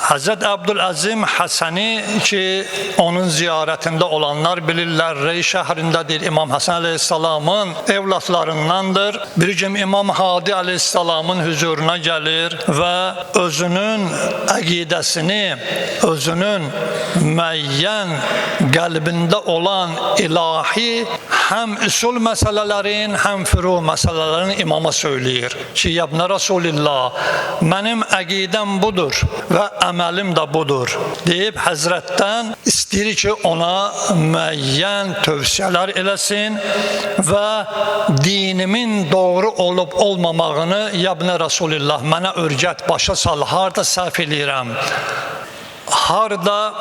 Hazret Abdülazim Hasani ki onun ziyaretinde olanlar bilirler, Rey şehrindedir. İmam Hasan Aleyhisselam'ın evlatlarındandır. Bir gün İmam Hadi Aleyhisselam'ın huzuruna gelir ve özünün akidesini, özünün müeyyen kalbinde olan ilahi hem usul meselelerin hem furu meselelerin imama söyleyir. Ki yabne Resulillah, benim akidem budur ve amelim de budur deyip Hazretten istəyir ki ona müeyyen tövsiyeler eləsin ve dinimin doğru olup olmamağını yabne Resulillah mənə örgət, başa sal, harda səhv eləyirəm, harda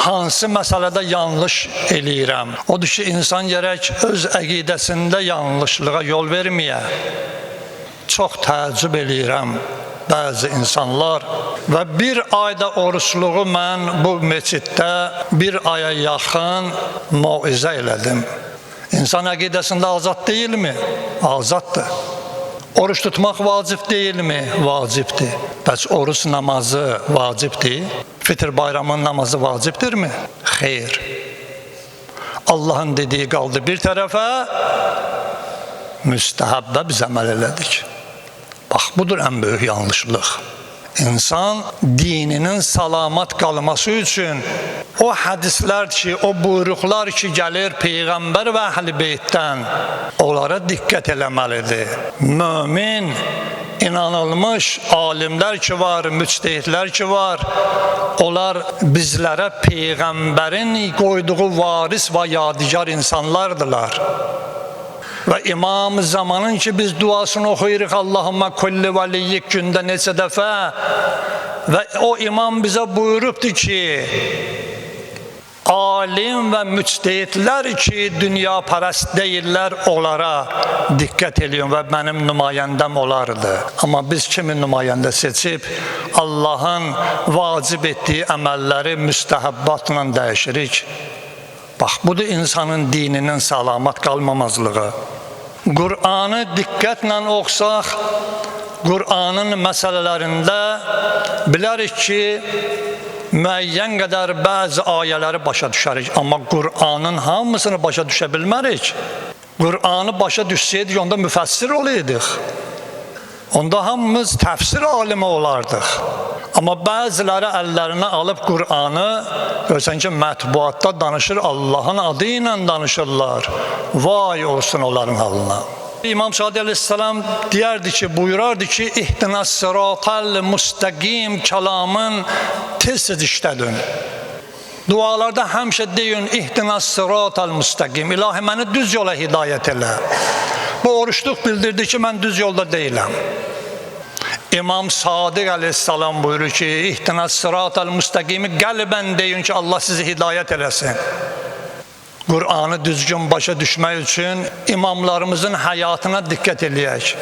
hansı məsələdə yanlış eləyirəm. Odur ki, insan gərək öz əqidəsində yanlışlığa yol verməyə. Çox təəccüb eləyirəm bəzi insanlar və bir ayda oruçluğu mən bu meçiddə bir aya yaxın mauizə elədim. İnsan əqidəsində azad deyilmi? Azaddır. Oruç tutmaq vacib deyilmi? Vacibdir. Bəs oruç namazı vacibdir. Fitr bayramının namazı vacibdirmi? Xeyr. Allahın dediyi qaldı bir tərəfə, müstəhəbbə biz əməl elədik. Bax, budur ən böyük yanlışlıq. İnsan dininin salamat qalması üçün o hədislər ki, o buyruqlar ki gəlir Peyğəmbər və Əhl-i Beytdən, onlara diqqət eləməlidir. Mömin, inanılmış alimlər ki var, müctehidlər ki var, onlar bizlərə Peyğəmbərin qoyduğu varis və yadigar insanlardılar. Və imam zamanın ki biz duasını oxuyuruq, Allahümme kulli veliyyik gündə neçə dəfə və o imam bizə buyurubdur ki, alim və müctehidlər ki dünya pərəst deyirlər, onlara diqqət eləyin və mənim nümayəndəm olardı. Amma biz kimin nümayəndə seçib Allahın vacib etdiyi əməlləri müstəhəbbatla dəyişirik. Bax, budur insanın dininin salamat qalmamazlığı. Qur'anı diqqətlə oxusaq, Qur'anın məsələlərində bilərik ki, müəyyən qədər bəzi ayələri başa düşərik, amma Qur'anın hamısını başa düşə bilmərik. Qur'anı başa düşsəydik, onda müfəssir olaydıq. Onda hamımız təfsir alimi olardıq. Amma bəziləri əllərinə alıb Qur'anı, görsən ki, mətbuatda danışır, Allahın adı ilə danışırlar. Vay olsun onların halına. İmam Sadi Aleyhisselam deyərdi ki, buyurardı ki, İhdinas sıratal müstəqim kəlamın tez-tez işlədin. Dualarda həmişə deyin, İhdinas sıratal müstəqim, İlahi məni düz yola hidayət elə. Bu oruçluq bildirdi ki, mən düz yolda deyiləm. İmam Sadiq Aleyhisselam buyurur ki, İhdinas sıratal müstəqimi qəlbən deyin ki, Allah sizi hidayət eləsin. Qur'anı düzgün başa düşmək üçün imamlarımızın həyatına diqqət eləyək.